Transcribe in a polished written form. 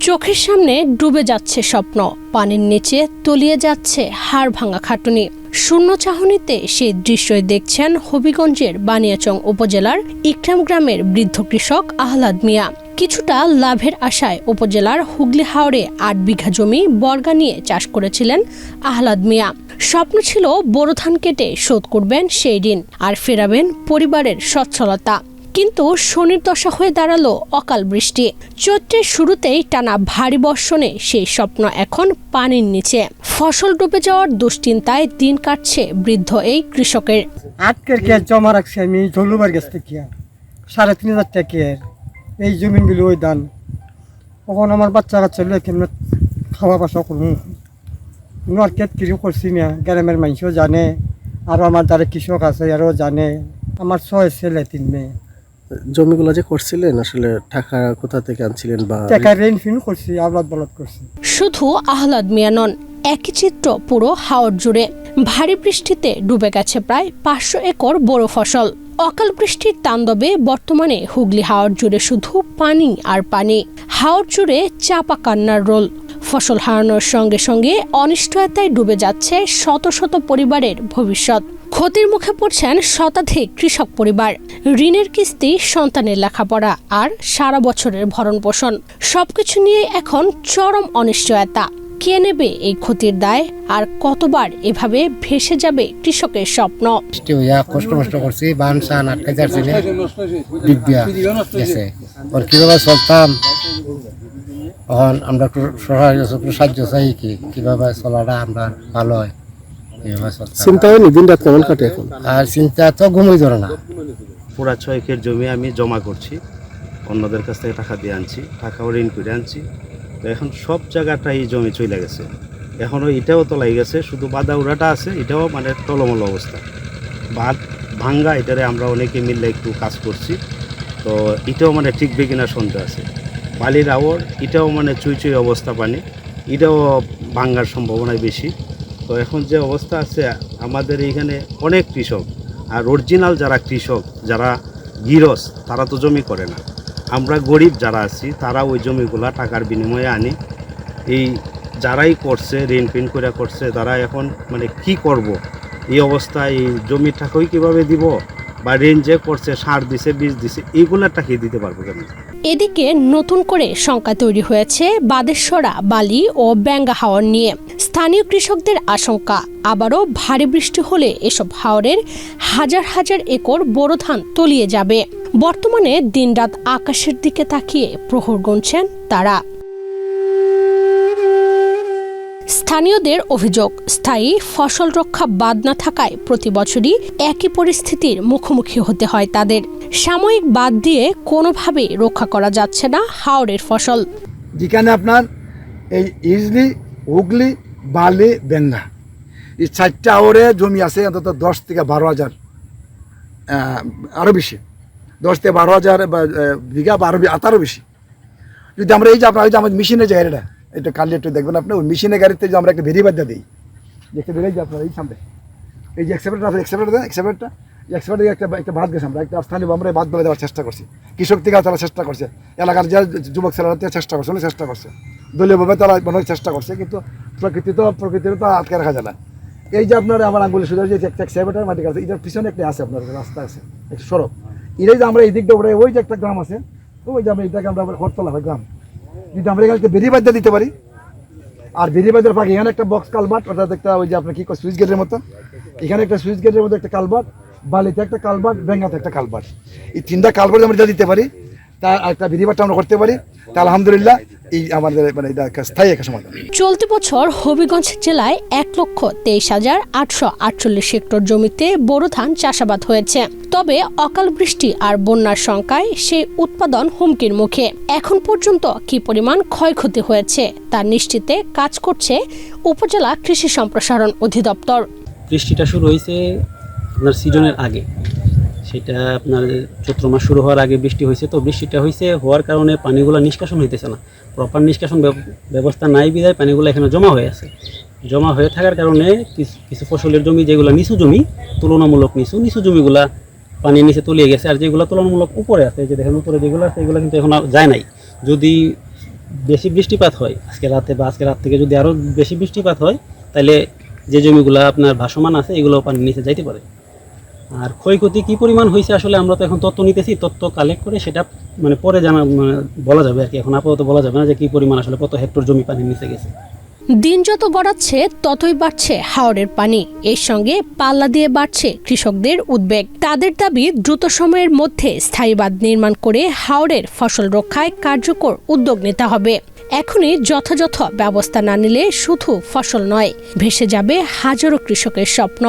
চোখের সামনে ডুবে যাচ্ছে স্বপ্ন, পানির নিচে তলিয়ে যাচ্ছে হাড় ভাঙা খাটুনি। শূন্য চাহনিতে সেই দৃশ্যই দেখছেন হবিগঞ্জের বানিয়াচং উপজেলার ইকরাম গ্রামের বৃদ্ধ কৃষক আহলাদ মিয়া। কিছুটা লাভের আশায় উপজেলার হুগলি হাওরে ৮ বিঘা জমি বর্গা নিয়ে চাষ করেছিলেন আহলাদ মিয়া। স্বপ্ন ছিল বোরো ধান কেটে শোধ করবেন সেই ঋণ আর ফেরাবেন পরিবারের সচ্ছলতা। কিন্তু শনির দশা হয়ে দাঁড়ালো অকাল বৃষ্টি। চৈত্রের শুরুতেই টানা ভারী বর্ষণে সেই স্বপ্ন এখন পানির নিচে। ফসল ডুবে যাওয়ার দুশ্চিন্তায় দিন কাটছে বৃদ্ধ এই কৃষকের। আজকের কে জমা রাখছি আমি জলুবার গাছ থেকে ৩,৫০০ টাকা এই জমিনগুলো ওই দান। তখন আমার বাচ্চা কেমন খাওয়া বাসা করুন কোনো আর কেট কিছু করছি না। গ্রামের মানুষও জানে, আরও আমার যারা কৃষক আছে আরও জানে। আমার ৬ ছেলে ৩ মেয়ে। জমিগুলো যে করছিলেন আসলে টাকা কোথা থেকে আনছিলেন বা টাকা ঋণ ফিন করছি, আবাদ বলদ করছি। শুধু আহলাদ মিয়া নন, একই চিত্র পুরো হাওর জুড়ে। ভারী বৃষ্টিতে ডুবে গেছে প্রায় ৫০০ একর বোরো ফসল। অকাল বৃষ্টির তাণ্ডবে বর্তমানে হুগলি হাওর জুড়ে শুধু পানি আর পানি। হাওর জুড়ে চাপা কান্নার রোল। ফসল হারানোর সঙ্গে সঙ্গে অনিশ্চয়তায় ডুবে যাচ্ছে শত শত পরিবারের ভবিষ্যৎ। ক্ষতির মুখে পড়ছেন শতাধিক কৃষক পরিবার। ঋণের কিস্তি, সন্তানের লেখাপড়া আর সারা বছরের ভরণ পোষণ, সবকিছু নিয়ে এখন চরম অনিশ্চয়তা। কে নেবে এই ক্ষতির দায় আর কতবার এভাবে ভেসে যাবে কৃষকের স্বপ্ন? কষ্ট করছি, বান সান আটকে যাচ্ছে কিভাবে চলতাম। তখন আমরা একটু সাহায্য চাই কিভাবে চলাটা আমরা ভালো হয়। চিন্তা হয়নি দিন রাত কেমন কাটে এখন? আর চিন্তা তো ঘুমই ধরে না। পুরা 6 একর জমি আমি জমা করছি, অন্যদের কাছ থেকে টাকা দিয়ে আনছি, টাকাও ঋণ করে আনছি। তো এখন সব জায়গাটাই জমি চলে গেছে। এখনও এটাও তলাই গেছে, শুধু বাদা উড়াটা আছে, এটাও মানে টলমল অবস্থা। বাদ ভাঙ্গা এটারে আমরা অনেকে মিললে একটু কাজ করছি। তো এটাও মানে ঠিক বেগিনার সন্দেহ আছে। বালির আওয়ার এটাও মানে চুই চুই অবস্থা, পানি এটাও ভাঙ্গার সম্ভাবনাই বেশি। তো এখন যে অবস্থা আছে আমাদের এইখানে অনেক কৃষক, আর অরিজিনাল যারা কৃষক, যারা গিরস, তারা তো জমি করে না। আমরা গরিব যারা আছি তারা ওই জমিগুলা টাকার বিনিময়ে আনি। এই যারাই করছে, ঋণ পিন করে করছে, তারা এখন মানে কি করব এই অবস্থায়? এই জমির টাকাই কীভাবে দিব, বা ঋণ যে করছে সার দিছে, বীজ দিছে, এইগুলোর টাকাই দিতে পারবো কেন? এদিকে নতুন করে শঙ্কা তৈরি হয়েছে বাদেশ্বরা, বালি ও ব্যাঙ্গা হাওর নিয়ে। স্থানীয় কৃষকদের আশঙ্কা, আবারও ভারী বৃষ্টি হলে এসব হাওরের হাজার হাজার একর বোরো ধান তলিয়ে যাবে। বর্তমানে দিনরাত আকাশের দিকে তাকিয়ে প্রহর গুনছেন তারা। স্থানীয়দের অভিযোগ, স্থায়ী ফসল রক্ষা বাদ না থাকায় প্রতি বছরই একই পরিস্থিতির মুখোমুখি হতে হয় তাদের। সাময়িক বাদ দিয়ে কোনোভাবে রক্ষা করা যাচ্ছে না হাওরের ফসল। যেখানে আপনার এই ইজলি, হুগলি, বালি, বেঙ্গা এই 4টা হাওরে জমি আছে অন্তত 10 থেকে 12,000, আরও বেশি, 10 থেকে 12,000 বিঘা বা আরও বেশি। যদি আমরা এই যে আপনার আমাদের মেশিনের জায়গাটা এটা কালি একটু দেখবেন আপনি, ওই মেশিনের গাড়িতে যে আমরা একটা ভেরি বাদ দিই, দেখতে বেরিয়ে যে আপনার এই সামনে এই যে এক্সপেক্টার আছে, এক্সপেক্টার একটা ভাত গেছে, আমরা একটা স্থানীয় আমরা ভাত বলে দেওয়ার চেষ্টা করছি। কৃষক থেকে তারা চেষ্টা করছে, এলাকার যে যুবক ছেলেরা চেষ্টা করছে, দলীয়ভাবে তারা মনে চেষ্টা করছে, কিন্তু প্রকৃতির তো আটকে রাখা যায় না। এই যে আপনার আমার আঙ্গুলি সুযোগ যে একটা এক্সপেক্টার মাটি কাছে, এটার পিছনে একটা আছে আপনার রাস্তা আছে, একটা সড়ক। এটাই যে আমরা এই দিকটা ওপরে ওই যে একটা গ্রাম আছে, ওই যে আমরা এটাকে আমরা হরতলা হয় গ্রাম, যদি আমরা এখানে বেরি বাদ দিতে পারি, আর বেরি বাদের পাখি এখানে একটা বক্স কালভার্ট, অর্থাৎ একটা ওই যে আপনার কি সুইচ গেটের মতো, এখানে একটা সুইচ গেটের মতো একটা কালভার্ট, বালিতে একটা কালভার্ট, বেঙ্গাতে একটা কালভার্ট, এই 3টা কালভার্ট আমরা দিতে পারি, তার একটা বেরি বাদটা আমরা করতে পারি, তা আলহামদুলিল্লাহ এই আমাদের মানে এটা স্থায়ী একটা সমাধান। চলতি বছর হবিগঞ্জ জেলায় ১,২৩,৮৪৮ হেক্টর জমিতে বোরো ধান চাষাবাদ হয়েছে। তবে অকাল বৃষ্টি আর বন্যার শঙ্কায় সেই উৎপাদন হুমকির মুখে। এখন পর্যন্ত কি পরিমাণ ক্ষয়ক্ষতি হয়েছে তা নিশ্চিতে কাজ করছে উপজেলা কৃষি সম্প্রসারণ অধিদপ্তর। বৃষ্টিটা শুরু হয়েছে আপনার সিজনের আগে, সেটা আপনার চৈত্র মাস শুরু হওয়ার আগে বৃষ্টি হয়েছে। তো বৃষ্টিটা হওয়ার কারণে পানিগুলো নিষ্কাশন হইতেছে না, প্রপার নিষ্কাশন ব্যবস্থা নাই বিধায় পানিগুলো এখানে জমা হয়ে আছে। জমা হয়ে থাকার কারণে কিছু ফসলের জমি যেগুলো নিচু জমি, তুলনামূলক নিচু জমিগুলা পানির নিচে তলিয়ে গেছে, আর যেগুলো তুলনামূলক উপরে আছে, যে দেখেন উপরে যেগুলো আছে এগুলো কিন্তু এখন আর যায় নাই। যদি বেশি বৃষ্টিপাত হয় আজকে রাতে বা আজকে রাত থেকে যদি আরও বেশি বৃষ্টিপাত হয়, তাহলে যে জমিগুলো আপনার ভাসমান আছে এগুলো পানির নিচে যাইতে পারে। আর ক্ষয়ক্ষতি কী পরিমাণ হয়েছে আসলে আমরা তো এখন তথ্য নিতেছি, তথ্য কালেক্ট করে সেটা মানে পরে বলা যাবে আর কি। এখন আপাতত বলা যাবে না যে কী পরিমাণ আসলে কত হেক্টর জমি পানির নিচে গেছে। দিন যত গড়াচ্ছে ততই বাড়ছে হাওরের পানি। এর সঙ্গে পাল্লা দিয়ে বাড়ছে কৃষকদের উদ্বেগ। তাদের দাবি দ্রুত সময়ের মধ্যে স্থায়ী বাঁধ নির্মাণ করে হাওরের ফসল রক্ষায় কার্যকর উদ্যোগ নিতে হবে। এখনই যথাযথ ব্যবস্থা না নিলে শুধু ফসল নয়, ভেসে যাবে হাজারো কৃষকের স্বপ্ন।